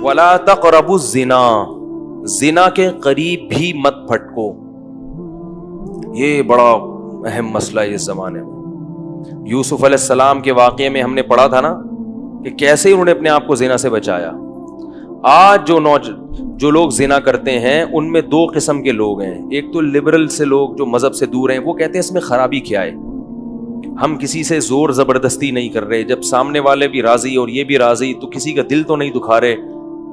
ولا تقربوا الزنا, زنا کے قریب بھی مت پھٹکو. یہ بڑا اہم مسئلہ ہے اس زمانے میں. یوسف علیہ السلام کے واقعے میں ہم نے پڑھا تھا نا کہ کیسے انہوں نے اپنے آپ کو زنا سے بچایا. آج جو لوگ زنا کرتے ہیں ان میں دو قسم کے لوگ ہیں. ایک تو لبرل سے لوگ جو مذہب سے دور ہیں, وہ کہتے ہیں اس میں خرابی کیا ہے, ہم کسی سے زور زبردستی نہیں کر رہے, جب سامنے والے بھی راضی اور یہ بھی راضی تو کسی کا دل تو نہیں دکھا رہے,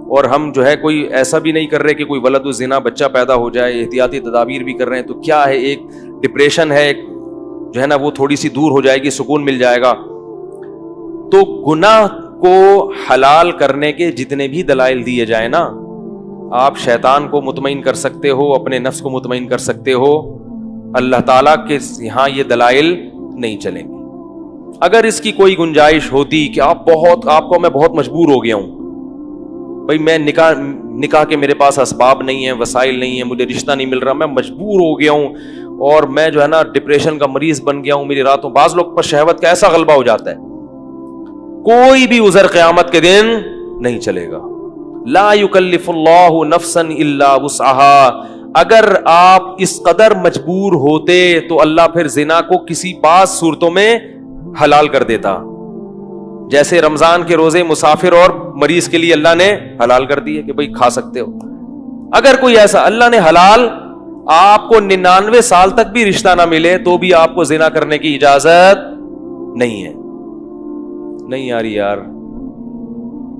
اور ہم جو ہے کوئی ایسا بھی نہیں کر رہے کہ کوئی ولد الزنا بچہ پیدا ہو جائے, احتیاطی تدابیر بھی کر رہے ہیں. تو کیا ہے, ایک ڈپریشن ہے, ایک جو ہے نا وہ تھوڑی سی دور ہو جائے گی, سکون مل جائے گا. تو گناہ کو حلال کرنے کے جتنے بھی دلائل دیے جائیں نا, آپ شیطان کو مطمئن کر سکتے ہو, اپنے نفس کو مطمئن کر سکتے ہو, اللہ تعالیٰ کے یہاں یہ دلائل نہیں چلیں گے. اگر اس کی کوئی گنجائش ہوتی کہ آپ کو میں بہت مجبور ہو گیا ہوں, بھائی میں نکاح کے میرے پاس اسباب نہیں ہیں, وسائل نہیں ہیں, مجھے رشتہ نہیں مل رہا, میں مجبور ہو گیا ہوں اور میں جو ہے نا ڈپریشن کا مریض بن گیا ہوں, میری راتوں, بعض لوگ پر شہوت کا ایسا غلبہ ہو جاتا ہے, کوئی بھی عذر قیامت کے دن نہیں چلے گا. لا یکلف اللہ نفسا الا وسعها. اگر آپ اس قدر مجبور ہوتے تو اللہ پھر زنا کو کسی بعض صورتوں میں حلال کر دیتا, جیسے رمضان کے روزے مسافر اور مریض کے لیے اللہ نے حلال کر دیے کہ بھئی کھا سکتے ہو. اگر کوئی ایسا اللہ نے حلال, آپ کو 99 سال تک بھی رشتہ نہ ملے تو بھی آپ کو زنا کرنے کی اجازت نہیں ہے. نہیں یار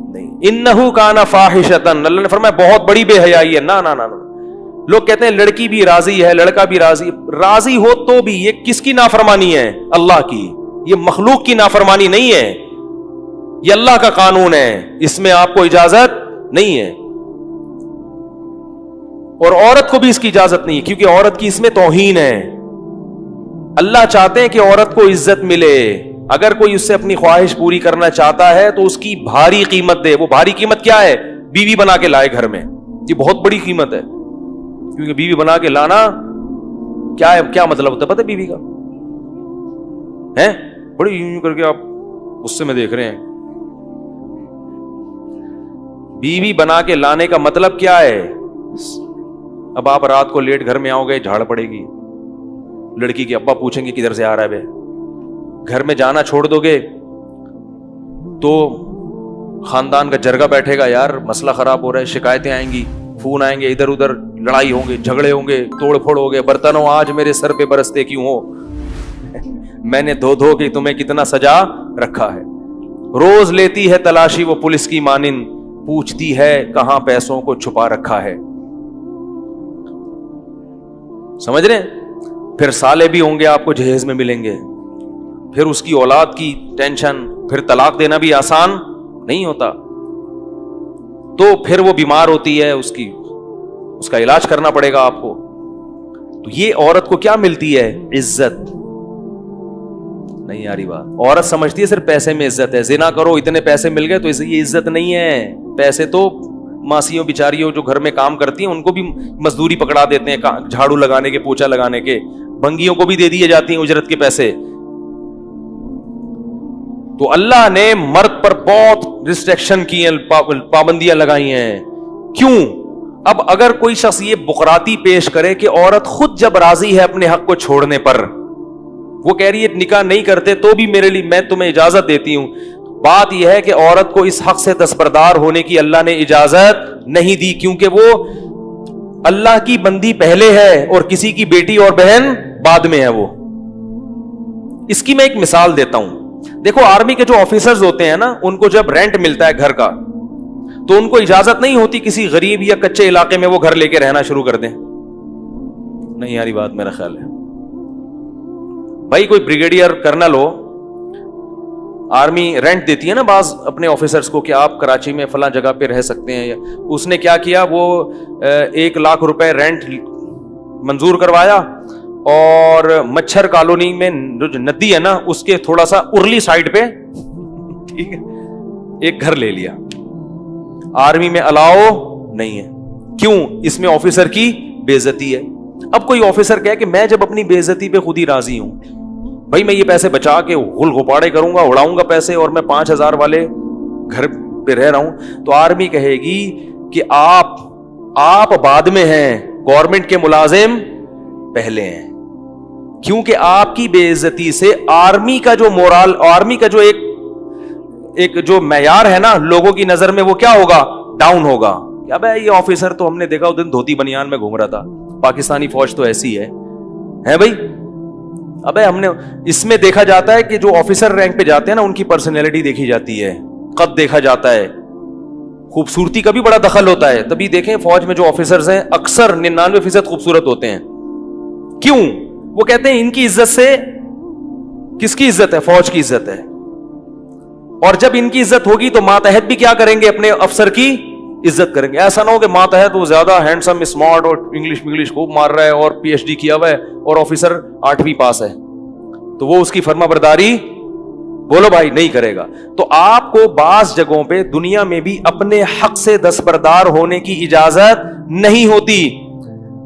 نہیں, انہو کان فاحشۃ, اللہ نے فرمایا بہت بڑی بے حیائی ہے. نہ لوگ کہتے ہیں لڑکی بھی راضی ہے, لڑکا بھی راضی ہو تو بھی یہ کس کی نافرمانی ہے؟ اللہ کی. یہ مخلوق کی نافرمانی نہیں ہے, یہ اللہ کا قانون ہے, اس میں آپ کو اجازت نہیں ہے. اور عورت کو بھی اس کی اجازت نہیں ہے, کیونکہ عورت کی اس میں توہین ہے. اللہ چاہتے ہیں کہ عورت کو عزت ملے. اگر کوئی اس سے اپنی خواہش پوری کرنا چاہتا ہے تو اس کی بھاری قیمت دے. وہ بھاری قیمت کیا ہے؟ بیوی بنا کے لائے گھر میں. یہ بہت بڑی قیمت ہے, کیونکہ بیوی بنا کے لانا کیا ہے, کیا مطلب ہوتا ہے پتہ ہے بیوی کا ہے؟ بڑی یوں کر کے آپ غصے میں دیکھ رہے ہیں. بیوی بنا کے لانے کا مطلب کیا ہے؟ اب آپ رات کو لیٹ گھر میں آؤ گے, جھاڑ پڑے گی, لڑکی کے ابا پوچھیں گے کدھر سے آ رہا ہے بے. گھر میں جانا چھوڑ دو گے تو خاندان کا جرگہ بیٹھے گا, یار مسئلہ خراب ہو رہا ہے, شکایتیں آئیں گی, فون آئیں گے, ادھر ادھر لڑائی ہوں گے, جھگڑے ہوں گے, توڑ پھوڑ ہو گے, برتنوں آج میرے سر پہ برستے کیوں ہو, میں نے دھو کے تمہیں کتنا سجا رکھا ہے. روز لیتی ہے تلاشی وہ پولیس کی مانند, پوچھتی ہے کہاں پیسوں کو چھپا رکھا ہے. سمجھ رہے ہیں؟ پھر سالے بھی ہوں گے آپ کو جہیز میں ملیں گے, پھر اس کی اولاد کی ٹینشن, پھر طلاق دینا بھی آسان نہیں ہوتا, تو پھر وہ بیمار ہوتی ہے, اس کا علاج کرنا پڑے گا آپ کو. تو یہ عورت کو کیا ملتی ہے؟ عزت. نہیں آ رہی بات؟ عورت سمجھتی ہے صرف پیسے میں عزت ہے, زنا کرو اتنے پیسے مل گئے تو یہ عزت نہیں ہے. پیسے تو ماسیوں بیچاریوں جو گھر میں کام کرتی ہیں ان کو بھی مزدوری پکڑا دیتے ہیں, جھاڑو لگانے کے, پوچھا لگانے کے, بنگیوں کو بھی دے دیے جاتی ہیں اجرت کے پیسے. تو اللہ نے مرد پر بہت ریسٹرکشن کی ہیں, پابندیاں لگائی ہیں. کیوں؟ اب اگر کوئی شخص یہ بقراتی پیش کرے کہ عورت خود جب راضی ہے اپنے حق کو چھوڑنے پر, وہ کہہ رہی ہے نکاح نہیں کرتے تو بھی میرے لیے میں تمہیں اجازت دیتی ہوں, بات یہ ہے کہ عورت کو اس حق سے دستبردار ہونے کی اللہ نے اجازت نہیں دی, کیونکہ وہ اللہ کی بندی پہلے ہے اور کسی کی بیٹی اور بہن بعد میں ہے. وہ اس کی میں ایک مثال دیتا ہوں. دیکھو آرمی کے جو آفیسرز ہوتے ہیں نا, ان کو جب رینٹ ملتا ہے گھر کا تو ان کو اجازت نہیں ہوتی کسی غریب یا کچے علاقے میں وہ گھر لے کے رہنا شروع کر دیں. نہیں یاری بات میرا خیال ہے. بھائی کوئی بریگیڈیئر کرنل ہو, آرمی رینٹ دیتی ہے نا بعض اپنے آفیسرز کو کہ آپ کراچی میں فلاں جگہ پہ رہ سکتے ہیں. اس نے کیا کیا, وہ 1 لاکھ روپے رینٹ منظور کروایا اور مچھر کالونی میں جو ندی ہے نا اس کے تھوڑا سا ارلی سائڈ پہ ٹھیک ہے ایک گھر لے لیا. آرمی میں الاؤ نہیں ہے. کیوں؟ اس میں آفیسر کی بے عزتی ہے. اب کوئی آفیسر کہے کہ میں جب اپنی بے عزتی پہ خود ہی راضی ہوں, بھائی میں یہ پیسے بچا کے غل غپاڑے کروں گا, اڑاؤں گا پیسے, اور میں 5,000 والے گھر پہ رہ رہا ہوں تو آرمی کہے گی کہ آپ بعد میں ہیں, گورنمنٹ کے ملازم پہلے ہیں, کیونکہ آپ کی بے عزتی سے آرمی کا جو مورال, آرمی کا جو ایک جو معیار ہے نا لوگوں کی نظر میں, وہ کیا ہوگا, ڈاؤن ہوگا. کیا بھائی یہ آفیسر تو ہم نے دیکھا اس دن دھوتی بنیان میں گھوم رہا تھا, پاکستانی فوج تو ایسی ہے بھائی. ابے ہم نے اس میں دیکھا جاتا ہے کہ جو آفیسر رینک پہ جاتے ہیں نا ان کی پرسنالٹی دیکھی جاتی ہے, قد دیکھا جاتا ہے, خوبصورتی کا بھی بڑا دخل ہوتا ہے. تبھی دیکھیں فوج میں جو آفیسرز ہیں اکثر 99% خوبصورت ہوتے ہیں. کیوں؟ وہ کہتے ہیں ان کی عزت سے, کس کی عزت ہے, فوج کی عزت ہے. اور جب ان کی عزت ہوگی تو ماتحت بھی کیا کریں گے, اپنے افسر کی عزت کریں گے. ایسا نہ ہو کہ ماتحت وہ زیادہ ہینڈسم اسمارٹ اور انگلش خوب مار رہا ہے اور پی ایچ ڈی کیا ہوا ہے اور آفیسر 8ویں پاس ہے, تو وہ اس کی فرما برداری بولو بھائی نہیں کرے گا. تو آپ کو بعض جگہوں پہ دنیا میں بھی اپنے حق سے دستبردار ہونے کی اجازت نہیں ہوتی.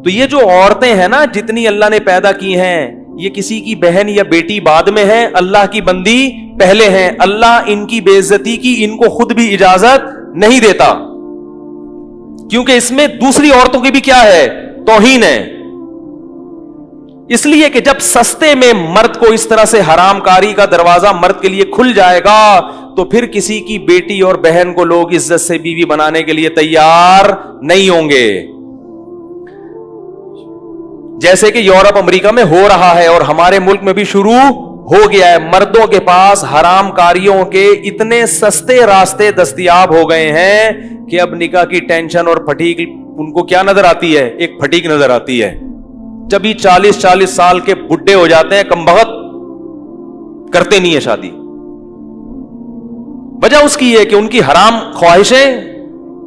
تو یہ جو عورتیں ہیں نا جتنی اللہ نے پیدا کی ہیں, یہ کسی کی بہن یا بیٹی بعد میں ہے, اللہ کی بندی پہلے ہیں. اللہ ان کی بے عزتی کی ان کو خود بھی اجازت نہیں دیتا, کیونکہ اس میں دوسری عورتوں کی بھی کیا ہے, توہین ہے. اس لیے کہ جب سستے میں مرد کو اس طرح سے حرام کاری کا دروازہ مرد کے لیے کھل جائے گا تو پھر کسی کی بیٹی اور بہن کو لوگ عزت سے بیوی بنانے کے لیے تیار نہیں ہوں گے. جیسے کہ یورپ امریکہ میں ہو رہا ہے اور ہمارے ملک میں بھی شروع ہو گیا ہے. مردوں کے پاس حرام کاریوں کے اتنے سستے راستے دستیاب ہو گئے ہیں کہ اب نکاح کی ٹینشن اور پھٹیک ان کو کیا نظر آتی ہے, ایک پھٹیک نظر آتی ہے. جب ہی 40 سال کے بڈھے ہو جاتے ہیں, کم بخت کرتے نہیں ہے شادی. وجہ اس کی ہے کہ ان کی حرام خواہشیں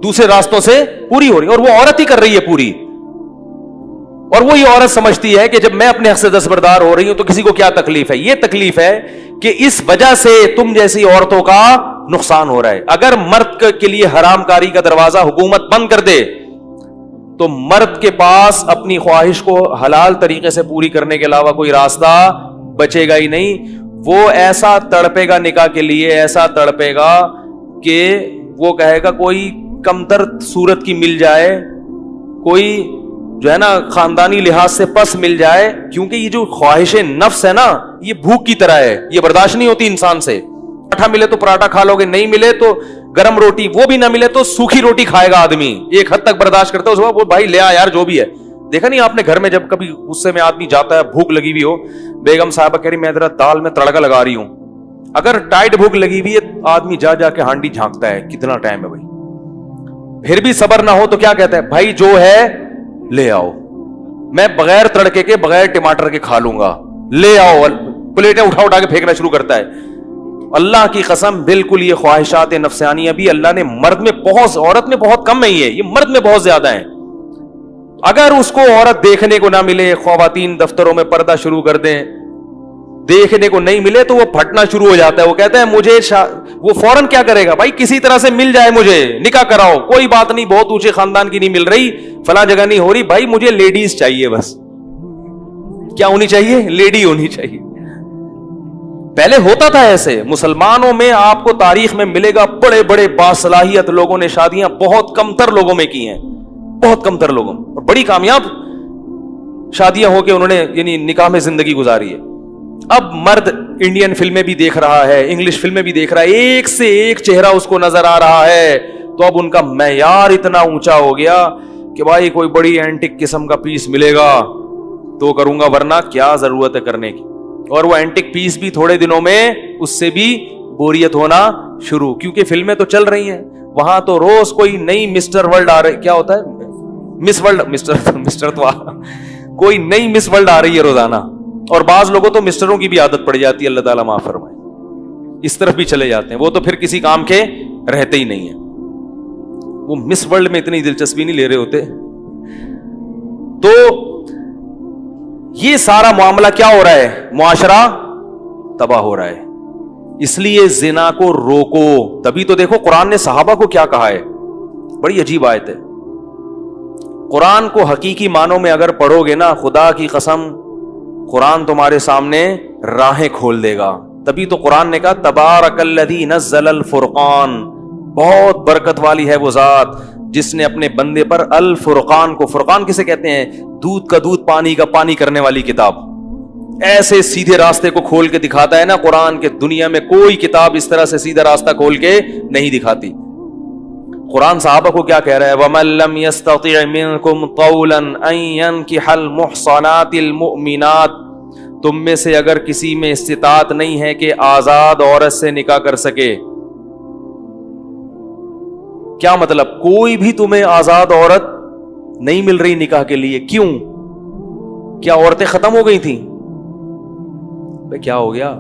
دوسرے راستوں سے پوری ہو رہی ہیں, اور وہ عورت ہی کر رہی ہے پوری. اور وہی عورت سمجھتی ہے کہ جب میں اپنے حق سے دستبردار ہو رہی ہوں تو کسی کو کیا تکلیف ہے. یہ تکلیف ہے کہ اس وجہ سے تم جیسی عورتوں کا نقصان ہو رہا ہے. اگر مرد کے لیے حرام کاری کا دروازہ حکومت بند کر دے تو مرد کے پاس اپنی خواہش کو حلال طریقے سے پوری کرنے کے علاوہ کوئی راستہ بچے گا ہی نہیں. وہ ایسا تڑپے گا نکاح کے لیے, ایسا تڑپے گا کہ وہ کہے گا کوئی کمتر صورت کی مل جائے, کوئی جو ہے نا خاندانی لحاظ سے پس مل جائے. کیونکہ یہ جو خواہش نفس ہے نا یہ بھوک کی طرح ہے, یہ برداشت نہیں ہوتی انسان سے. پراٹھا ملے تو پراٹھا کھا لو گے, نہیں ملے تو گرم روٹی, وہ بھی نہ ملے تو سوکھی روٹی کھائے گا آدمی. ایک حد تک برداشت کرتا ہے, اس کے بعد وہ بھائی لے آ یار جو بھی ہے. دیکھا نہیں آپ نے گھر میں جب کبھی غصے میں آدمی جاتا ہے, بھوک لگی ہوئی ہو, بیگم صاحبہ کہہ رہی میں ذرا دال میں تڑکا لگا رہی ہوں, اگر ٹائٹ بھوک لگی ہوئی ہے آدمی جا جا کے ہانڈی جھانکتا ہے کتنا ٹائم ہے بھائی. پھر بھی صبر نہ ہو تو کیا کہتا ہے, بھائی جو ہے لے آؤ, میں بغیر تڑکے کے بغیر ٹماٹر کے کھا لوں گا, لے آؤ. پلیٹیں اٹھا کے پھینکنا شروع کرتا ہے. اللہ کی قسم بالکل یہ خواہشات نفسانیہ بھی اللہ نے مرد میں بہت, عورت میں بہت کم نہیں ہے, یہ مرد میں بہت زیادہ ہیں. اگر اس کو عورت دیکھنے کو نہ ملے, خواتین دفتروں میں پردہ شروع کر دیں, دیکھنے کو نہیں ملے تو وہ پھٹنا شروع ہو جاتا ہے. وہ کہتا ہے مجھے وہ فوراً کیا کرے گا, بھائی کسی طرح سے مل جائے, مجھے نکاح کراؤ, کوئی بات نہیں بہت اونچے خاندان کی نہیں مل رہی, فلاں جگہ نہیں ہو رہی, بھائی مجھے لیڈیز چاہیے بس. کیا ہونی چاہیے, لیڈی ہونی چاہیے. پہلے ہوتا تھا ایسے. مسلمانوں میں آپ کو تاریخ میں ملے گا بڑے بڑے باصلاحیت لوگوں نے شادیاں بہت کم تر لوگوں میں کی ہیں, بہت کم تر لوگوں, اور بڑی کامیاب شادیاں ہو کے انہوں نے یعنی نکاح میں زندگی گزاری ہے. اب مرد انڈین فلمیں بھی دیکھ رہا ہے, انگلش فلمیں بھی دیکھ رہا ہے, ایک سے ایک چہرہ اس کو نظر آ رہا ہے, تو اب ان کا معیار اتنا اونچا ہو گیا کہ بھائی کوئی بڑی اینٹک قسم کا پیس ملے گا تو کروں گا, ورنہ کیا ضرورت ہے کرنے کی. اور وہ اینٹک پیس بھی تھوڑے دنوں میں اس سے بھی بوریت ہونا شروع, کیونکہ فلمیں تو چل رہی ہیں, وہاں تو روز کوئی نئی مسٹر ورلڈ آ رہی, کیا ہوتا ہے مس ورلڈ, مسٹر تو کوئی نئی مس ورلڈ آ رہی ہے روزانہ. اور بعض لوگوں تو مسٹروں کی بھی عادت پڑ جاتی ہے, اللہ تعالیٰ معاف فرمائے, اس طرف بھی چلے جاتے ہیں, وہ تو پھر کسی کام کے رہتے ہی نہیں ہیں, وہ مس ورلڈ میں اتنی دلچسپی نہیں لے رہے ہوتے. تو یہ سارا معاملہ کیا ہو رہا ہے, معاشرہ تباہ ہو رہا ہے. اس لیے زنا کو روکو. تبھی تو دیکھو قرآن نے صحابہ کو کیا کہا ہے, بڑی عجیب آیت ہے. قرآن کو حقیقی معنوں میں اگر پڑھو گے نا, خدا کی قسم قرآن تمہارے سامنے راہیں کھول دے گا. تبھی تو قرآن نے کہا تبارک الذی نزل الفرقان بہت برکت والی ہے وہ ذات جس نے اپنے بندے پر الفرقان کو، فرقان کسے کہتے ہیں؟ دودھ کا دودھ پانی کا پانی کرنے والی کتاب، ایسے سیدھے راستے کو کھول کے دکھاتا ہے نا قرآن کے، دنیا میں کوئی کتاب اس طرح سے سیدھا راستہ کھول کے نہیں دکھاتی۔ قرآن صحابہ کو کیا کہہ رہا ہے؟ وَمَن لَّمْ يَسْتَطِعْ مِنكُمْ طَوْلًا أَن يَنكِحَ الْمُحْصَنَاتِ الْمُؤْمِنَاتِ، تم میں سے اگر کسی میں استطاعت نہیں ہے کہ آزاد عورت سے نکاح کر سکے۔ کیا مطلب؟ کوئی بھی تمہیں آزاد عورت نہیں مل رہی نکاح کے لیے، کیوں؟ کیا عورتیں ختم ہو گئی تھیں؟ کیا ہو گیا؟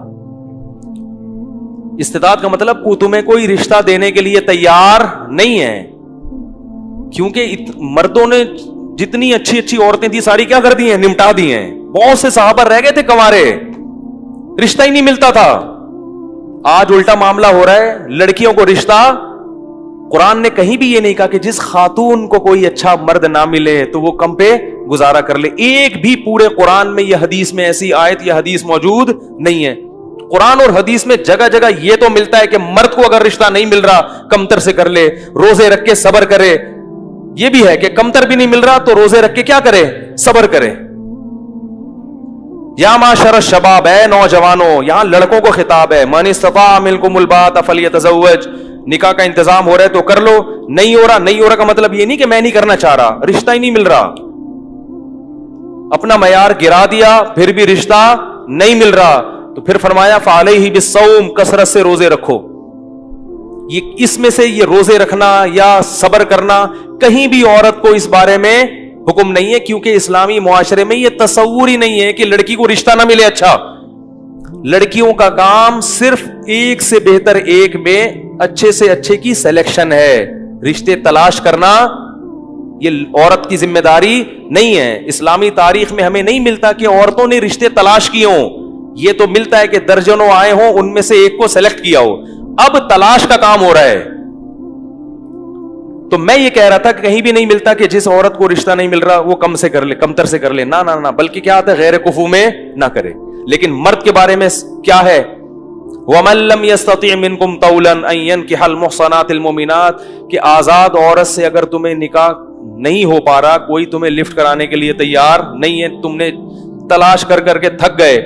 استطاعت کا مطلب تمہیں کوئی رشتہ دینے کے لیے تیار نہیں ہے، کیونکہ مردوں نے جتنی اچھی اچھی عورتیں تھی ساری کیا کر دی ہیں؟ نمٹا دی ہیں۔ بہت سے صحابہ رہ گئے تھے کنوارے، رشتہ ہی نہیں ملتا تھا۔ آج الٹا معاملہ ہو رہا ہے، لڑکیوں کو رشتہ، قرآن نے کہیں بھی یہ نہیں کہا کہ جس خاتون کو کوئی اچھا مرد نہ ملے تو وہ کم پہ گزارا کر لے۔ ایک بھی پورے قرآن میں یہ حدیث میں ایسی آیت یا حدیث موجود نہیں ہے۔ قرآن اور حدیث میں جگہ جگہ یہ تو ملتا ہے کہ مرد کو اگر رشتہ نہیں مل رہا کمتر سے کر لے، روزے رکھ کے صبر کرے۔ یہ بھی ہے کہ کمتر بھی نہیں مل رہا تو روزے رکھ کے کیا کرے؟ صبر کرے۔ یا معاشر الشباب، اے نوجوانوں، یہاں لڑکوں کو خطاب ہے، من استطاع منکم الباءۃ فلیتزوج، نکاح کا انتظام ہو رہا ہے تو کر لو، نہیں ہو رہا، نہیں ہو رہا کا مطلب یہ نہیں کہ میں نہیں کرنا چاہ رہا، رشتہ ہی نہیں مل رہا، اپنا معیار گرا دیا پھر بھی رشتہ نہیں مل رہا، تو پھر فرمایا فعلیہ بالصوم، کثرت سے روزے رکھو۔ یہ اس میں سے یہ روزے رکھنا یا صبر کرنا کہیں بھی عورت کو اس بارے میں حکم نہیں ہے، کیونکہ اسلامی معاشرے میں یہ تصور ہی نہیں ہے کہ لڑکی کو رشتہ نہ ملے۔ اچھا، لڑکیوں کا کام صرف ایک سے بہتر ایک میں اچھے سے اچھے کی سلیکشن ہے، رشتے تلاش کرنا یہ عورت کی ذمہ داری نہیں ہے۔ اسلامی تاریخ میں ہمیں نہیں ملتا کہ عورتوں نے رشتے تلاش کیے ہوں، یہ تو ملتا ہے کہ درجنوں آئے ہوں، ان میں سے ایک کو سلیکٹ کیا ہو۔ اب تلاش کا کام ہو رہا ہے۔ تو میں یہ کہہ رہا تھا کہ کہیں بھی نہیں ملتا کہ جس عورت کو رشتہ نہیں مل رہا وہ کم سے کر لے، کمتر سے کر لے، نہ نہ نہ، بلکہ کیا آتا ہے؟ غیر کفو میں نہ کرے۔ لیکن مرد کے بارے میں کیا ہے؟ وَمَن لَّمْ يَسْتَطِعْ مِنكُمْ طَوْلًا أَن يَنكِحَ الْمُحْصَنَاتِ الْمُؤْمِنَاتِ، کہ آزاد عورت سے اگر تمہیں نکاح نہیں ہو پا رہا، کوئی تمہیں لفٹ کرانے کے لیے تیار نہیں ہے، تم نے تلاش کر کر کے تھک گئے،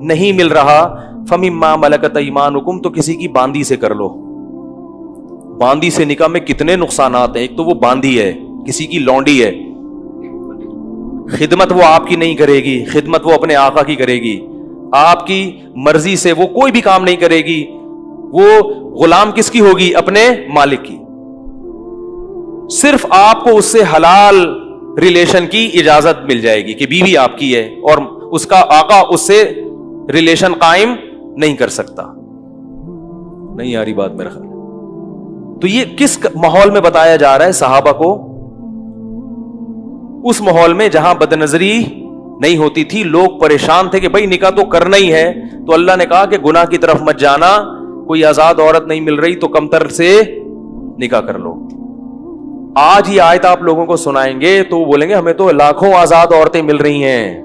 نہیں مل رہا، فَمِمَّا مَلَكَتْ أَيْمَانُكُمْ، تو کسی کی باندی سے کر لو۔ باندی سے نکاح میں کتنے نقصانات ہیں۔ ایک تو وہ باندی ہے، کسی کی لونڈی ہے، خدمت وہ آپ کی نہیں کرے گی، خدمت وہ اپنے آقا کی کرے گی، آپ کی مرضی سے وہ کوئی بھی کام نہیں کرے گی، وہ غلام کس کی ہوگی؟ اپنے مالک کی۔ صرف آپ کو اس سے حلال ریلیشن کی اجازت مل جائے گی کہ بیوی آپ کی ہے، اور اس کا آقا اس سے ریلیشن قائم نہیں کر سکتا۔ نہیں آ رہی بات میرا خیال؟ تو یہ کس ماحول میں بتایا جا رہا ہے صحابہ کو؟ اس ماحول میں جہاں بدنظری نہیں ہوتی تھی، لوگ پریشان تھے کہ بھائی نکاح تو کرنا ہی ہے، تو اللہ نے کہا کہ گناہ کی طرف مت جانا، کوئی آزاد عورت نہیں مل رہی تو کمتر سے نکاح کر لو۔ آج یہ آیت آپ لوگوں کو سنائیں گے تو بولیں گے ہمیں تو لاکھوں آزاد عورتیں مل رہی ہیں،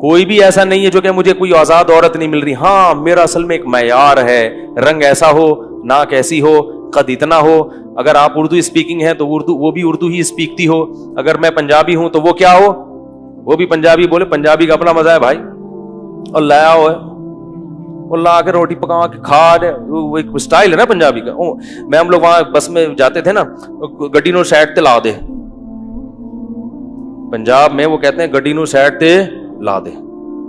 کوئی بھی ایسا نہیں ہے جو کہ مجھے کوئی آزاد عورت نہیں مل رہی۔ ہاں، میرا اصل میں ایک معیار ہے، رنگ ایسا ہو، ناک ایسی ہو، قد اتنا ہو، اگر آپ اردو اسپیکنگ ہے تو اردو، وہ بھی اردو ہی اسپیکتی ہو، اگر میں پنجابی ہوں تو وہ کیا ہو، وہ بھی پنجابی بولے، پنجابی کا اپنا مزہ ہے بھائی، اور لایا ہو ہے، اور لا کے روٹی پکا کے کھا دے، وہ ایک اسٹائل ہے نا پنجابی کا۔ میں ہم لوگ وہاں بس میں جاتے تھے نا، گڈی نو سائڈ تے لا دے، پنجاب میں وہ کہتے ہیں گڈی نو سائڈ تے لا دے،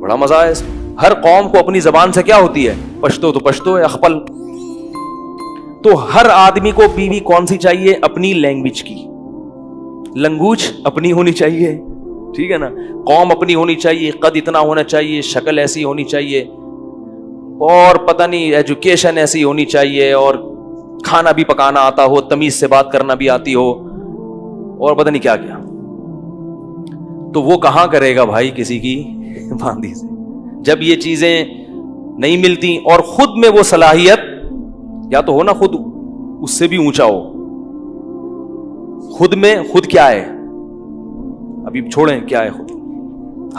بڑا مزہ ہے اس میں۔ ہر قوم کو اپنی زبان سے کیا ہوتی ہے؟ پشتو تو پشتو ہے، اخپل۔ تو ہر آدمی کو بیوی کون سی چاہیے؟ اپنی لینگویج کی، لنگوج اپنی ہونی چاہیے، ٹھیک ہے نا، قوم اپنی ہونی چاہیے، قد اتنا ہونا چاہیے، شکل ایسی ہونی چاہیے، اور پتہ نہیں ایجوکیشن ایسی ہونی چاہیے، اور کھانا بھی پکانا آتا ہو، تمیز سے بات کرنا بھی آتی ہو، اور پتہ نہیں کیا کیا۔ تو وہ کہاں کرے گا بھائی کسی کی باندھی سے، جب یہ چیزیں نہیں ملتی، اور خود میں وہ صلاحیت یا تو ہو نا، خود اس سے بھی اونچا ہو، خود میں، خود کیا ہے ابھی چھوڑیں کیا ہے خود،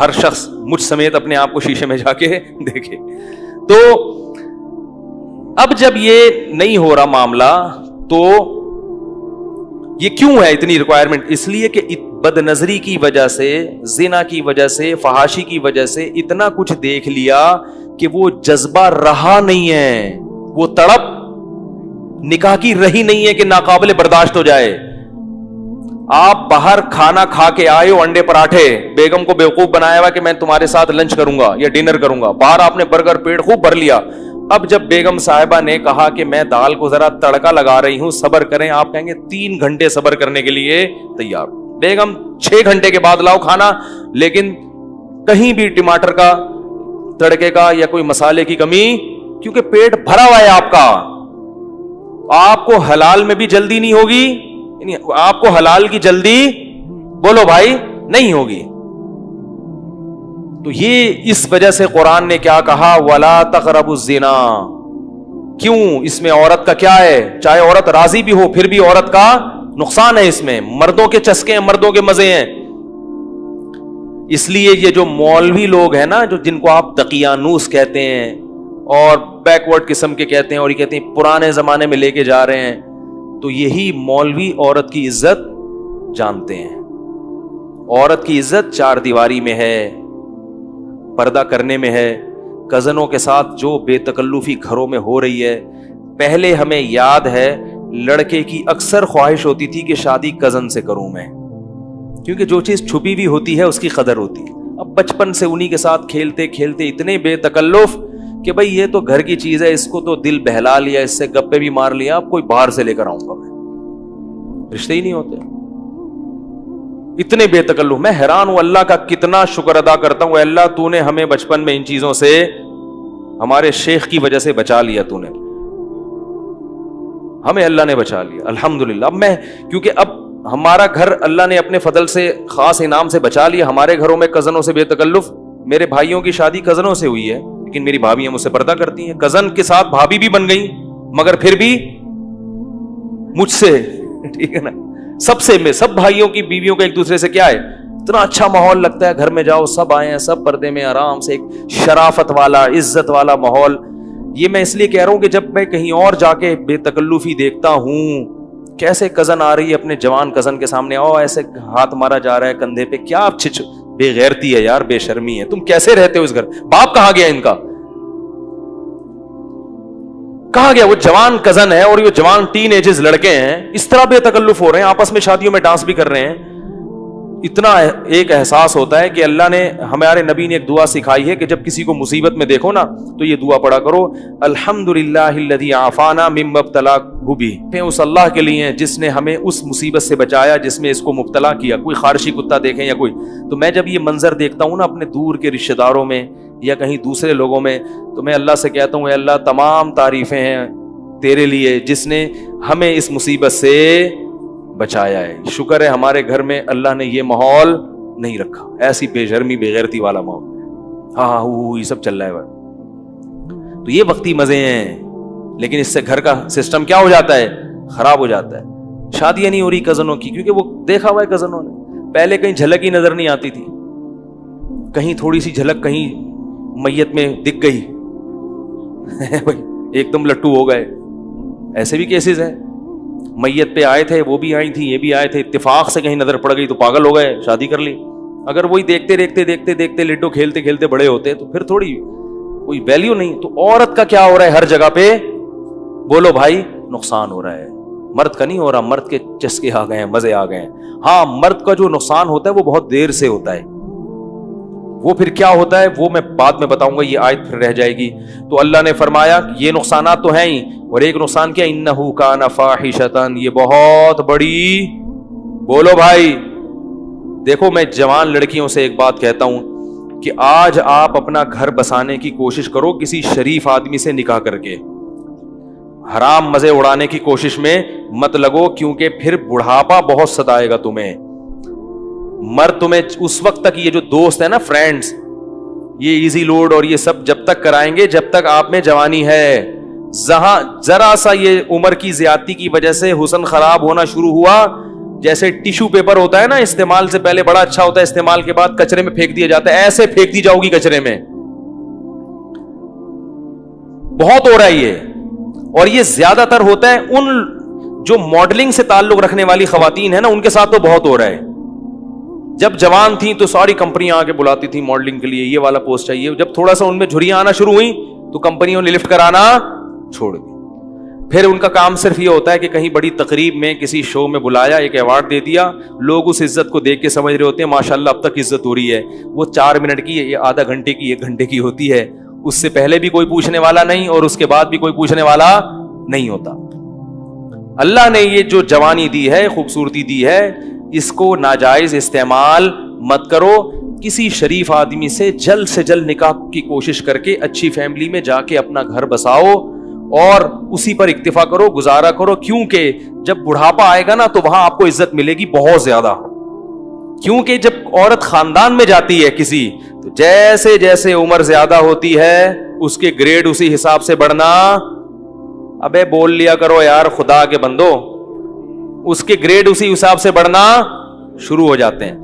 ہر شخص مجھ سمیت اپنے آپ کو شیشے میں جا کے دیکھے۔ تو اب جب یہ نہیں ہو رہا معاملہ، تو یہ کیوں ہے اتنی ریکوائرمنٹ؟ اس لیے کہ بد نظری کی وجہ سے، زنا کی وجہ سے، فحاشی کی وجہ سے اتنا کچھ دیکھ لیا کہ وہ جذبہ رہا نہیں ہے، وہ تڑپ نکاح کی رہی نہیں ہے کہ ناقابل برداشت ہو جائے. آپ باہر کھانا کھا کے آئے ہو، انڈے پراٹھے، بیگم کو بیوقوف بنایا ہوا کہ میں تمہارے ساتھ لنچ کروں گا یا ڈنر کروں گا، باہر آپ نے برگر پیٹ خوب بھر لیا. اب جب بیگم صاحبہ نے کہا کہ میں دال کو ذرا تڑکا لگا رہی ہوں، صبر کریں، آپ کہیں گے 3 گھنٹے صبر کرنے کے لیے تیار. بیگم 6 گھنٹے کے بعد لاؤ کھانا، لیکن کہیں بھی ٹماٹر کا، تڑکے کا یا کوئی مسالے کی کمی، کیونکہ پیٹ بھرا ہوا ہے آپ کا. آپ کو حلال میں بھی جلدی نہیں ہوگی، آپ کو حلال کی جلدی بولو بھائی نہیں ہوگی. تو یہ اس وجہ سے قرآن نے کیا کہا، وَلَا تَقْرَبُوا الزِّنَا. کیوں؟ اس میں عورت کا کیا ہے؟ چاہے عورت راضی بھی ہو پھر بھی عورت کا نقصان ہے. اس میں مردوں کے چسکے ہیں، مردوں کے مزے ہیں. اس لیے یہ جو مولوی لوگ ہیں نا، جو جن کو آپ دقیانوس کہتے ہیں اور بیکورڈ قسم کے کہتے ہیں، اور یہ کہتے ہیں پرانے زمانے میں لے کے جا رہے ہیں، تو یہی مولوی عورت کی عزت جانتے ہیں. عورت کی عزت 4 دیواری میں ہے، پردہ کرنے میں ہے. کزنوں کے ساتھ جو بے تکلفی گھروں میں ہو رہی ہے، پہلے ہمیں یاد ہے لڑکے کی اکثر خواہش ہوتی تھی کہ شادی کزن سے کروں میں، کیونکہ جو چیز چھپی ہوئی ہوتی ہے اس کی قدر ہوتی ہے. اب بچپن سے انہی کے ساتھ کھیلتے کھیلتے اتنے بے تکلف کہ بھئی یہ تو گھر کی چیز ہے، اس کو تو دل بہلا لیا، اس سے گپے بھی مار لیا، اب کوئی باہر سے لے کر آؤں گا میں. رشتے ہی نہیں ہوتے، اتنے بے تکلف. میں حیران ہوں، اللہ کا کتنا شکر ادا کرتا ہوں، اے اللہ تو نے ہمیں بچپن میں ان چیزوں سے، ہمارے شیخ کی وجہ سے بچا لیا، تو نے ہمیں، اللہ نے بچا لیا الحمدللہ. اب میں کیونکہ اب ہمارا گھر اللہ نے اپنے فضل سے خاص انعام سے بچا لیا. ہمارے گھروں میں کزنوں سے بے تکلف. میرے بھائیوں کی شادی کزنوں سے ہوئی ہے، لیکن میری بھابیاں مجھ سے پردہ کرتی ہیں. کزن کے ساتھ بھابی بھی بن گئی، مگر پھر بھی مجھ سے، ٹھیک ہے نا. سب بھائیوں کی بیویوں کا ایک دوسرے سے کیا ہے، اتنا اچھا ماحول لگتا ہے. گھر میں جاؤ سب آئے ہیں، سب پردے میں آرام سے، ایک شرافت والا، عزت والا ماحول. یہ میں اس لیے کہہ رہا ہوں کہ جب میں کہیں اور جا کے بے تکلفی دیکھتا ہوں، کیسے کزن آ رہی ہے اپنے جوان کزن کے سامنے، ایسے ہاتھ مارا جا رہا ہے کندھے پہ، کیا بے غیرتی ہے یار، بے شرمی ہے. تم کیسے رہتے ہو اس گھر؟ باپ کہاں گیا ان کا؟ کہاں گیا؟ وہ جوان کزن ہے اور یہ جوان ٹین ایجز لڑکے ہیں، اس طرح بے تکلف ہو رہے ہیں، آپس میں شادیوں میں ڈانس بھی کر رہے ہیں. اتنا ایک احساس ہوتا ہے کہ اللہ نے، ہمارے نبی نے ایک دعا سکھائی ہے کہ جب کسی کو مصیبت میں دیکھو نا تو یہ دعا پڑھا کرو، الحمدللہ الذی عافانا مما ابتلاہ بہ. اس اللہ کے لیے ہیں جس نے ہمیں اس مصیبت سے بچایا جس میں اس کو مبتلا کیا. کوئی خارشی کتا دیکھیں یا کوئی، تو میں جب یہ منظر دیکھتا ہوں نا اپنے دور کے رشتہ داروں میں یا کہیں دوسرے لوگوں میں، تو میں اللہ سے کہتا ہوں، اے اللہ تمام تعریفیں ہیں تیرے لیے جس نے ہمیں اس مصیبت سے بچایا ہے. شکر ہے ہمارے گھر میں اللہ نے یہ ماحول نہیں رکھا، ایسی بے شرمی بے غیرتی والا ماحول. ہاں یہ سب چل رہا ہے. تو یہ وقتی مزے ہیں، لیکن اس سے گھر کا سسٹم کیا ہو جاتا ہے، خراب ہو جاتا ہے. شادیاں نہیں ہو رہی کزنوں کی، کیونکہ وہ دیکھا ہوا ہے کزنوں نے. پہلے کہیں جھلک ہی نظر نہیں آتی تھی، کہیں تھوڑی سی جھلک کہیں میت میں دکھ گئی ایک دم لٹو ہو گئے. ایسے بھی کیسز ہیں، میت پہ آئے تھے، وہ بھی آئی تھی، یہ بھی آئے تھے، اتفاق سے کہیں نظر پڑ گئی تو پاگل ہو گئے، شادی کر لی. اگر وہی دیکھتے دیکھتے لڈو کھیلتے کھیلتے بڑے ہوتے تو پھر تھوڑی کوئی ویلیو نہیں. تو عورت کا کیا ہو رہا ہے ہر جگہ پہ، بولو بھائی نقصان ہو رہا ہے. مرد کا نہیں ہو رہا، مرد کے چسکے آ گئے ہیں، مزے آ گئے ہیں. ہاں مرد کا جو نقصان ہوتا ہے وہ بہت دیر سے ہوتا ہے. وہ پھر کیا ہوتا ہے وہ میں بعد میں بتاؤں گا، یہ آیت پھر رہ جائے گی. تو اللہ نے فرمایا یہ نقصانات تو ہیں ہی، اور ایک نقصان کیا، انہ کان فاحشۃ، یہ بہت بڑی، بولو بھائی. دیکھو میں جوان لڑکیوں سے ایک بات کہتا ہوں کہ آج آپ اپنا گھر بسانے کی کوشش کرو کسی شریف آدمی سے نکاح کر کے، حرام مزے اڑانے کی کوشش میں مت لگو، کیونکہ پھر بڑھاپا بہت ستائے گا تمہیں. مرد تمہیں اس وقت تک، یہ جو دوست ہے نا فرینڈز، یہ ایزی لوڈ اور یہ سب جب تک کرائیں گے جب تک آپ میں جوانی ہے. جہاں ذرا سا یہ عمر کی زیادتی کی وجہ سے حسن خراب ہونا شروع ہوا، جیسے ٹیشو پیپر ہوتا ہے نا، استعمال سے پہلے بڑا اچھا ہوتا ہے، استعمال کے بعد کچرے میں پھینک دیا جاتا ہے، ایسے پھینک دی جاؤ گی کچرے میں. بہت ہو رہا ہے یہ، اور یہ زیادہ تر ہوتا ہے ان جو ماڈلنگ سے تعلق رکھنے والی خواتین ہیں نا, ان کے ساتھ تو بہت ہو رہا ہے. جب جوان تھیں تو ساری کمپنیاں آ کے بلاتی تھیں ماڈلنگ کے لیے, یہ والا پوسٹ چاہیے. جب تھوڑا سا ان میں جھریاں آنا شروع ہوئی تو کمپنیوں نے لفٹ کرانا چھوڑ دی. پھر ان کا کام صرف یہ ہوتا ہے کہ کہیں بڑی تقریب میں کسی شو میں بلایا, ایک ایوارڈ دے دیا, لوگ اس عزت کو دیکھ کے سمجھ رہے ہوتے ہیں ماشاءاللہ اب تک عزت ہو رہی ہے. وہ 4 منٹ کی, یہ آدھا گھنٹے کی, 1 گھنٹے کی ہوتی ہے. اس سے پہلے بھی کوئی پوچھنے والا نہیں اور اس کے بعد بھی کوئی پوچھنے والا نہیں ہوتا. اللہ نے یہ جو جوانی دی ہے, خوبصورتی دی ہے, اس کو ناجائز استعمال مت کرو. کسی شریف آدمی سے جلد نکاح کی کوشش کر کے اچھی فیملی میں جا کے اپنا گھر بساؤ اور اسی پر اکتفا کرو, گزارا کرو. کیونکہ جب بڑھاپا آئے گا نا تو وہاں آپ کو عزت ملے گی بہت زیادہ. کیونکہ جب عورت خاندان میں جاتی ہے کسی, تو جیسے جیسے عمر زیادہ ہوتی ہے اس کے گریڈ اسی حساب سے بڑھنا. ابے بول لیا کرو یار خدا کے بندو, اس کے گریڈ اسی حساب سے بڑھنا شروع ہو جاتے ہیں.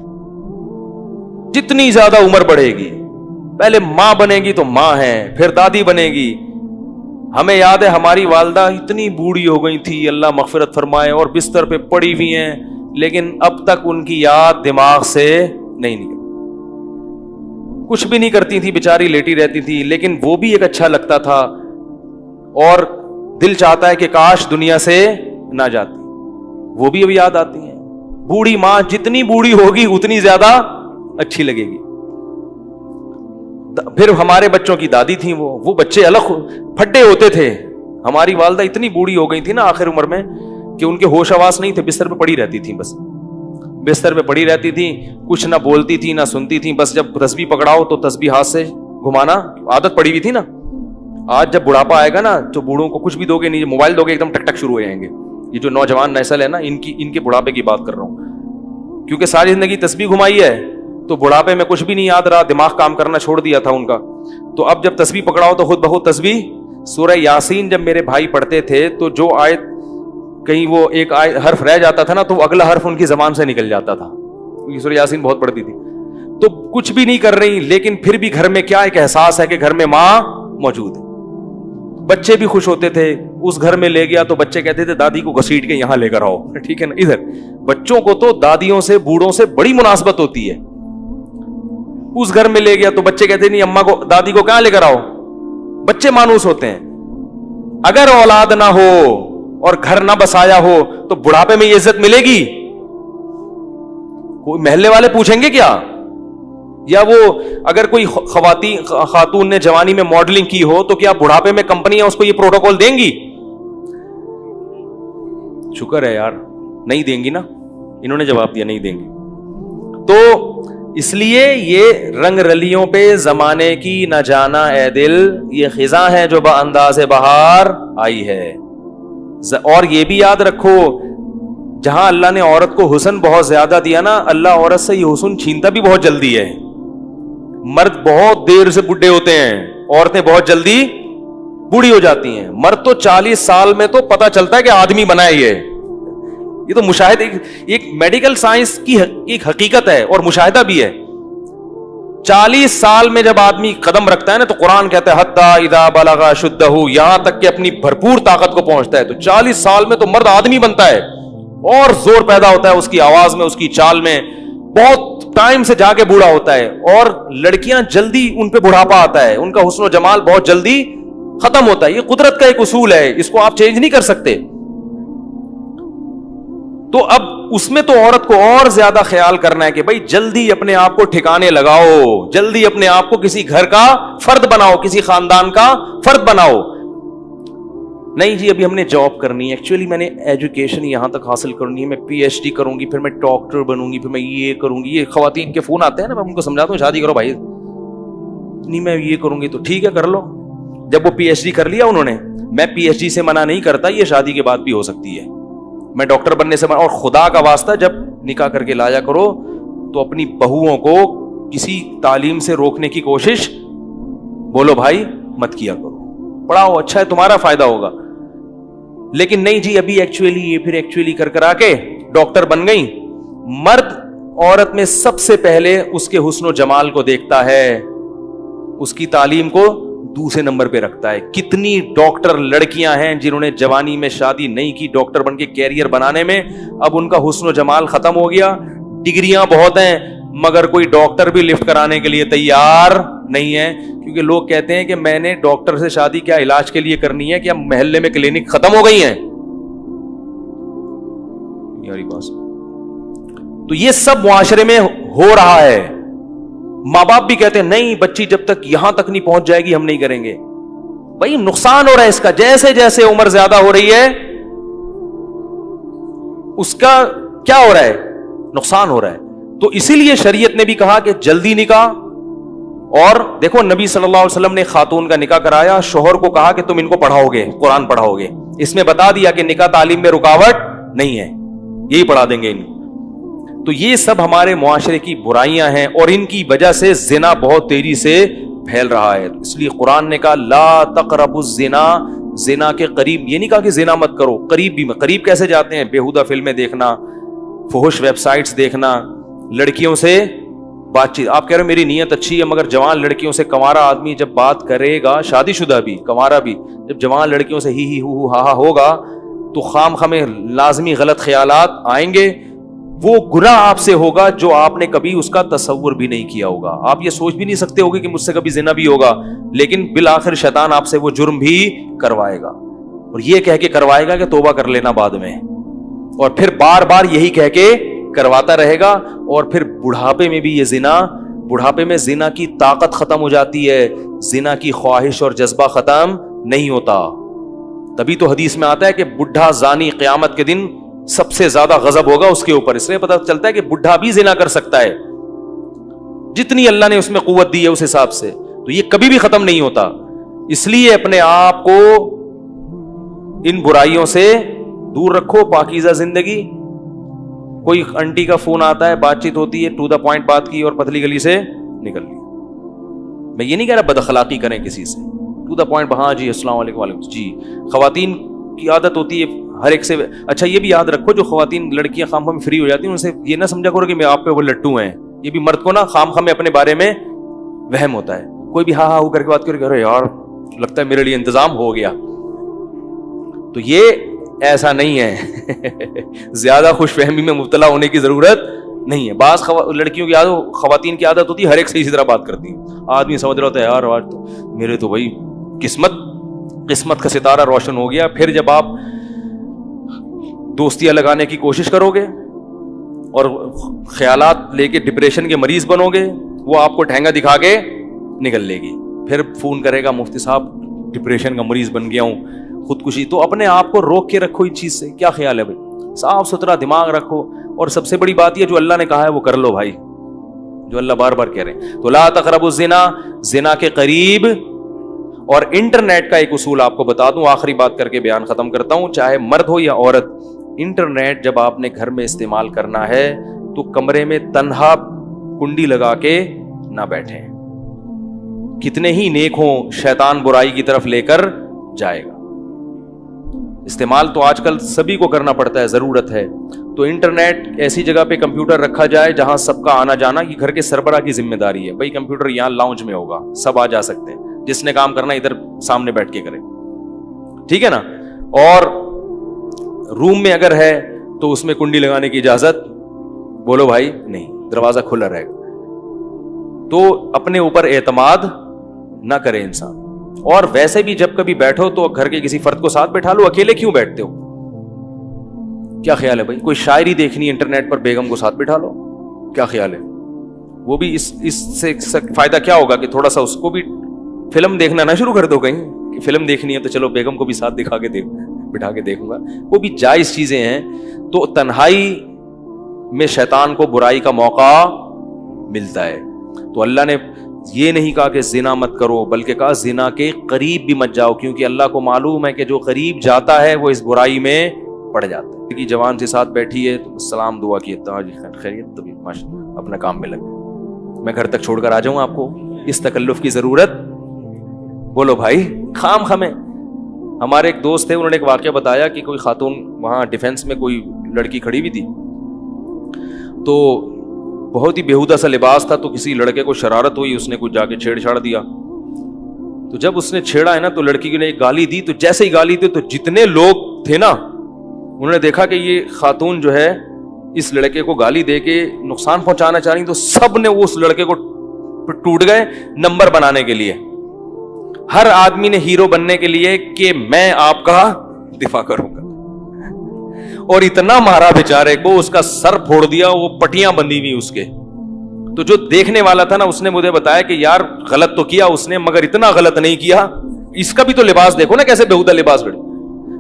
جتنی زیادہ عمر بڑھے گی, پہلے ماں بنے گی تو ماں ہے, پھر دادی بنے گی. ہمیں یاد ہے ہماری والدہ اتنی بوڑھی ہو گئی تھی, اللہ مغفرت فرمائے, اور بستر پہ پڑی ہوئی ہیں, لیکن اب تک ان کی یاد دماغ سے نہیں نکلی. کچھ بھی نہیں کرتی تھی بیچاری, لیٹی رہتی تھی, لیکن وہ بھی ایک اچھا لگتا تھا. اور دل چاہتا ہے کہ کاش دنیا سے نہ جاتی. وہ بھی اب یاد آتی ہیں. بوڑھی ماں جتنی بوڑھی ہوگی اتنی زیادہ اچھی لگے گی. پھر ہمارے بچوں کی دادی تھیں, وہ بچے الگ پھٹے ہوتے تھے. ہماری والدہ اتنی بوڑھی ہو گئی تھی نا آخر عمر میں کہ ان کے ہوش آواز نہیں تھے, بستر پہ پڑی رہتی تھیں, بس بستر پہ پڑی رہتی تھیں, کچھ نہ بولتی تھی نہ سنتی تھی. بس جب تسبیح پکڑاؤ تو تسبیح ہاتھ سے گھمانا عادت پڑی ہوئی تھی نا. آج جب بڑھاپا آئے گا نا تو بوڑھوں کو کچھ بھی دو گے نہیں, موبائل دو گے ایک دم ٹک ٹک شروع ہو جائیں گے. یہ جو نوجوان نسل ہے نا, ان کے بڑھاپے کی بات کر رہا ہوں, کیونکہ ساری زندگی تسبیح گھمائی ہے تو بڑھاپے میں کچھ بھی نہیں یاد رہا, دماغ کام کرنا چھوڑ دیا تھا ان کا. تو اب جب تسبیح پکڑاؤ تو خود بخود تسبیح. سورہ یاسین جب میرے بھائی پڑھتے تھے تو جو آیت کہیں وہ ایک حرف رہ جاتا تھا نا تو اگلا حرف ان کی زبان سے نکل جاتا تھا. سورہ یاسین بہت پڑھتی تھی. تو کچھ بھی نہیں کر رہی, لیکن پھر بھی گھر میں کیا ایک احساس ہے کہ گھر میں ماں موجود ہے. بچے بھی خوش ہوتے تھے. اس گھر میں لے گیا تو بچے کہتے تھے دادی کو گھسیٹ کے یہاں لے کر آؤ, ٹھیک ہے نا. ادھر بچوں کو تو دادیوں سے بوڑھوں سے بڑی مناسبت ہوتی ہے. اس گھر میں لے گیا تو بچے کہتے نہیں اماں کو دادی کو کہاں لے کر آؤ. بچے مانوس ہوتے ہیں. اگر اولاد نہ ہو اور گھر نہ بسایا ہو تو بڑھاپے میں یہ عزت ملے گی؟ کوئی محلے والے پوچھیں گے کیا؟ یا وہ اگر کوئی خاتون نے جوانی میں ماڈلنگ کی ہو تو کیا بڑھاپے میں کمپنیاں اس کو یہ پروٹوکول دیں گی؟ شکر ہے یار نہیں دیں گی نا. انہوں نے جواب دیا نہیں دیں گی. تو اس لیے یہ رنگ رلیوں پہ زمانے کی نہ جانا اے دل, یہ خزاں ہے جو بانداز بہار آئی ہے. اور یہ بھی یاد رکھو, جہاں اللہ نے عورت کو حسن بہت زیادہ دیا نا, اللہ عورت سے یہ حسن چھینتا بھی بہت جلدی ہے. مرد بہت دیر سے بڈھے ہوتے ہیں, عورتیں بہت جلدی بوڑھی ہو جاتی ہیں. مرد تو 40 سال میں تو پتا چلتا ہے کہ آدمی بنا ہے. یہ تو مشاہدہ, ایک میڈیکل سائنس کی ایک حقیقت ہے اور مشاہدہ بھی ہے. 40 سال میں جب آدمی قدم رکھتا ہے نا تو قرآن کہتا ہے حتی اذا بلغ اشدہ, یہاں تک کہ اپنی بھرپور طاقت کو پہنچتا ہے. تو 40 سال میں تو مرد آدمی بنتا ہے اور زور پیدا ہوتا ہے اس کی آواز میں, اس کی چال میں. بہت ٹائم سے جا کے بوڑھا ہوتا ہے. اور لڑکیاں جلدی ان پہ بڑھاپا آتا ہے, ان کا حسن و جمال بہت جلدی ختم ہوتا ہے. یہ قدرت کا ایک اصول ہے, اس کو آپ چینج نہیں کر سکتے. تو اب اس میں تو عورت کو اور زیادہ خیال کرنا ہے کہ بھائی جلدی اپنے آپ کو ٹھکانے لگاؤ, جلدی اپنے آپ کو کسی گھر کا فرد بناؤ, کسی خاندان کا فرد بناؤ. نہیں جی ابھی ہم نے جاب کرنی ہے, ایکچولی میں نے ایجوکیشن یہاں تک حاصل کرنی ہے, میں پی ایچ ڈی کروں گی, پھر میں ڈاکٹر بنوں گی, پھر میں یہ کروں گی. یہ خواتین کے فون آتے ہیں نا, میں ان کو سمجھاتا ہوں شادی کرو بھائی. نہیں میں یہ کروں گی, تو ٹھیک ہے کر لو. جب وہ پی ایچ ڈی کر لیا انہوں نے, میں پی ایچ ڈی سے منع نہیں کرتا, یہ شادی کے بعد بھی ہو سکتی ہے. میں ڈاکٹر بننے سے اور خدا کا واسطہ جب نکاح کر کے لایا کرو تو اپنی بہوؤں کو کسی تعلیم سے روکنے کی کوشش بولو بھائی مت کیا کرو. پڑھاؤ, اچھا ہے تمہارا فائدہ ہوگا. لیکن نہیں جی ابھی ایکچولی کر آ کے ڈاکٹر بن گئی. مرد عورت میں سب سے پہلے اس کے حسن و جمال کو دیکھتا ہے, اس کی تعلیم کو دوسرے نمبر پہ رکھتا ہے. کتنی ڈاکٹر لڑکیاں ہیں جنہوں نے جوانی میں شادی نہیں کی ڈاکٹر بن کے کیریئر بنانے میں, اب ان کا حسن و جمال ختم ہو گیا, ڈگریاں بہت ہیں مگر کوئی ڈاکٹر بھی لفٹ کرانے کے لیے تیار نہیں ہے, کیونکہ لوگ کہتے ہیں کہ میں نے ڈاکٹر سے شادی کیا علاج کے لیے کرنی ہے, کیا محلے میں کلینک ختم ہو گئی ہیں. تو یہ سب معاشرے میں ہو رہا ہے. ماں باپ بھی کہتے ہیں نہیں بچی جب تک یہاں تک نہیں پہنچ جائے گی ہم نہیں کریں گے. بھائی نقصان ہو رہا ہے اس کا, جیسے جیسے عمر زیادہ ہو رہی ہے اس کا کیا ہو رہا ہے, نقصان ہو رہا ہے. تو اسی لیے شریعت نے بھی کہا کہ جلدی نکاح. اور دیکھو نبی صلی اللہ علیہ وسلم نے خاتون کا نکاح کرایا, شوہر کو کہا کہ تم ان کو پڑھاؤ گے, قرآن پڑھاؤ گے. اس میں بتا دیا کہ نکاح تعلیم میں رکاوٹ نہیں ہے, یہی پڑھا دیں گے ان. تو یہ سب ہمارے معاشرے کی برائیاں ہیں اور ان کی وجہ سے زنا بہت تیزی سے پھیل رہا ہے. اس لیے قرآن نے کہا لا تقربوا الزنا, زنا کے قریب, یہ نہیں کہا کہ زنا مت کرو, قریب بھی. قریب کیسے جاتے ہیں؟ بیہودہ فلمیں دیکھنا, فحش ویب سائٹس دیکھنا, لڑکیوں سے بات چیت. آپ کہہ رہے میری نیت اچھی ہے مگر جوان لڑکیوں سے کنوارا آدمی جب بات کرے گا, شادی شدہ بھی کنوارا بھی, جب جوان لڑکیوں سے ہی ہو ہا ہوگا تو خام خامے لازمی غلط خیالات آئیں گے. وہ گناہ آپ سے ہوگا جو آپ نے کبھی اس کا تصور بھی نہیں کیا ہوگا. آپ یہ سوچ بھی نہیں سکتے ہوگے کہ مجھ سے کبھی زنا بھی ہوگا, لیکن بالآخر شیطان آپ سے وہ جرم بھی کروائے گا, اور یہ کہہ کے کروائے گا کہ توبہ کر لینا بعد میں, اور پھر بار بار یہی کہہ کے کرواتا رہے گا. اور پھر بڑھاپے میں بھی یہ زنا, بڑھاپے میں زنا کی طاقت ختم ہو جاتی ہے, زنا کی خواہش اور جذبہ ختم نہیں ہوتا. تبھی تو حدیث میں آتا ہے کہ بڈھا زانی قیامت کے دن سب سے زیادہ غضب ہوگا اس کے اوپر. اس لیے پتہ چلتا ہے کہ بڈھا بھی زنا کر سکتا ہے جتنی اللہ نے اس میں قوت دی ہے اس حساب سے. تو یہ کبھی بھی ختم نہیں ہوتا. اس لیے اپنے آپ کو ان برائیوں سے دور رکھو, پاکیزہ زندگی. کوئی انٹی کا فون آتا ہے, بات چیت ہوتی ہے, ٹو دا پوائنٹ بات کی اور پتلی گلی سے نکل لی. میں یہ نہیں کہہ رہا بد اخلاقی کریں کسی سے, ٹو دا پوائنٹ, ہاں جی السلام علیکم وعلیکم جی. خواتین کی عادت ہوتی ہے ہر ایک سے. اچھا یہ بھی یاد رکھو جو خواتین لڑکیاں خام خام فری ہو جاتی ہیں ان سے یہ نہ سمجھا کرو کہ میں آپ پہ وہ لٹو ہیں. یہ بھی مرد کو نا خام خام اپنے بارے میں وہم ہوتا ہے. کوئی بھی ہاں ہاں ہو کر کے بات کرے یار لگتا ہے میرے لیے انتظام ہو گیا. تو یہ ایسا نہیں ہے. زیادہ خوش فہمی میں مبتلا ہونے کی ضرورت نہیں ہے. بعض لڑکیوں کی عادت, خواتین کی عادت ہوتی ہے ہر ایک سے اسی طرح بات کرتی ہیں. آدمی سمجھ رہا ہوتا ہے یار آج تو میرے تو بھائی قسمت کا ستارہ روشن ہو گیا. پھر جب آپ دوستیاں لگانے کی کوشش کرو گے اور خیالات لے کے ڈپریشن کے مریض بنو گے, وہ آپ کو ٹھینگا دکھا کے نکل لے گی. پھر فون کرے گا مفتی صاحب ڈپریشن کا مریض بن گیا ہوں, خودکشی. تو اپنے آپ کو روک کے رکھو اس چیز سے. کیا خیال ہے بھائی؟ صاف ستھرا دماغ رکھو. اور سب سے بڑی بات یہ جو اللہ نے کہا ہے وہ کر لو بھائی, جو اللہ بار بار کہہ رہے ہیں. تو لا تقربوا الزنا, زنا کے قریب. اور انٹرنیٹ کا ایک اصول آپ کو بتا دوں, آخری بات کر کے بیان ختم کرتا ہوں. چاہے مرد ہو یا عورت, انٹرنیٹ جب آپ نے گھر میں استعمال کرنا ہے تو کمرے میں تنہا کنڈی لگا کے نہ بیٹھیں. کتنے ہی نیک ہوں شیطان برائی کی طرف لے کر جائے گا. استعمال تو آج کل سبھی کو کرنا پڑتا ہے, ضرورت ہے. تو انٹرنیٹ ایسی جگہ پہ کمپیوٹر رکھا جائے جہاں سب کا آنا جانا, یہ گھر کے سربراہ کی ذمہ داری ہے. بھائی کمپیوٹر یہاں لاؤنج میں ہوگا, سب آ جا سکتے ہیں, جس نے کام کرنا ادھر سامنے بیٹھ کے کرے, ٹھیک ہے نا. اور روم میں اگر ہے تو اس میں کنڈی لگانے کی اجازت بولو بھائی نہیں, دروازہ کھلا رہے گا. تو اپنے اوپر اعتماد نہ کرے انسان. اور ویسے بھی جب کبھی بیٹھو تو گھر کے کسی فرد کو ساتھ بیٹھا لو, اکیلے کیوں بیٹھتے ہو؟ کیا خیال ہے بھائی؟ کوئی شاعری دیکھنی انٹرنیٹ پر, بیگم کو ساتھ بٹھا لو. کیا خیال ہے؟ وہ بھی اس سے فائدہ کیا ہوگا کہ تھوڑا سا اس کو بھی فلم دیکھنا نہ شروع کر دو کہیں کہ فلم دیکھنی ہے تو چلو بیگم کو بھی ساتھ دکھا کے بٹھا کے دیکھوں گا. وہ بھی جائز چیزیں ہیں. تو تنہائی میں شیطان کو برائی کا موقع ملتا ہے. تو اللہ نے یہ نہیں کہا کہ زنا مت کرو, بلکہ کہا زنا کے قریب بھی مت جاؤ, کیونکہ اللہ کو معلوم ہے کہ جو قریب جاتا ہے وہ اس برائی میں پڑ جاتا ہے. کہ جوان سے ساتھ بیٹھی ہے تو سلام دعا کی خیریت, تو اپنا کام میں لگے. میں گھر تک چھوڑ کر آ جاؤں آپ کو, اس تکلف کی ضرورت بولو بھائی خام خمیں. ہمارے ایک دوست تھے, انہوں نے ایک واقعہ بتایا کہ کوئی خاتون وہاں ڈیفینس میں کوئی لڑکی کھڑی ہوئی تھی, تو بہت ہی بیہودہ سا لباس تھا, تو کسی لڑکے کو شرارت ہوئی, اس نے کچھ جا کے چھیڑ چھاڑ دیا. تو جب اس نے چھیڑا ہے نا تو لڑکی نے ایک گالی دی, تو جیسے ہی گالی دی تو جتنے لوگ تھے نا انہوں نے دیکھا کہ یہ خاتون جو ہے اس لڑکے کو گالی دے کے نقصان پہنچانا چاہ رہی, تو سب نے اس لڑکے کو ٹوٹ گئے نمبر بنانے کے لیے. ہر آدمی نے ہیرو بننے کے لیے کہ میں آپ کا دفاع کروں گا, اور اتنا مارا بیچارے کو, اس کا سر پھوڑ دیا, وہ پٹیاں بندھی ہوئی اس کے. تو جو دیکھنے والا تھا نا اس نے مجھے بتایا کہ یار غلط تو کیا اس نے, مگر اتنا غلط نہیں کیا, اس کا بھی تو لباس دیکھو نا کیسے بےہودہ لباس گڑ.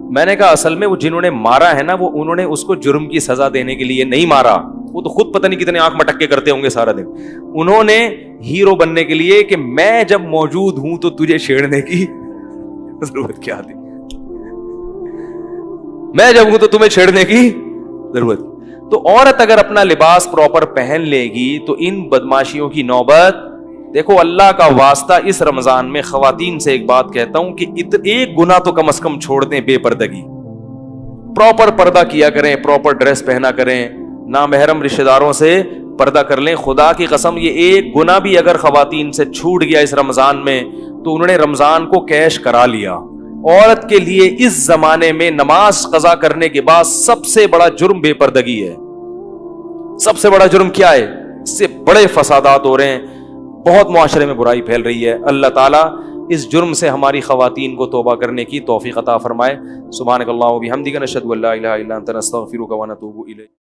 میں نے کہا اصل میں وہ جنہوں نے مارا ہے نا وہ انہوں نے اس کو جرم کی سزا دینے کے لیے نہیں مارا, وہ تو خود پتہ نہیں کتنے آنکھ مٹک کے کرتے ہوں گے سارا دن. انہوں نے ہیرو بننے کے لیے کہ میں جب موجود ہوں تو تجھے چھیڑنے کی ضرورت کیا تھی, میں جب ہوں تو تمہیں چھیڑنے کی ضرورت. تو عورت اگر اپنا لباس پراپر پہن لے گی تو ان بدماشیوں کی نوبت. دیکھو اللہ کا واسطہ اس رمضان میں خواتین سے ایک بات کہتا ہوں کہ ایک گناہ تو کم از کم چھوڑ دیں, بے پردگی. پراپر پردہ کیا کریں, پراپر ڈریس پہنا کریں, نامحرم رشتہ داروں سے پردہ کر لیں. خدا کی قسم یہ ایک گناہ بھی اگر خواتین سے چھوٹ گیا اس رمضان میں تو انہوں نے رمضان کو کیش کرا لیا. عورت کے لیے اس زمانے میں نماز قضا کرنے کے بعد سب سے بڑا جرم بے پردگی ہے. سب سے بڑا جرم کیا ہے؟ اس سے بڑے فسادات ہو رہے ہیں, بہت معاشرے میں برائی پھیل رہی ہے. اللہ تعالیٰ اس جرم سے ہماری خواتین کو توبہ کرنے کی توفیق عطا فرمائے. سبحانک اللہم و بحمدک نشہد ان لا الہ الا انت نستغفرک و نتوب الیک.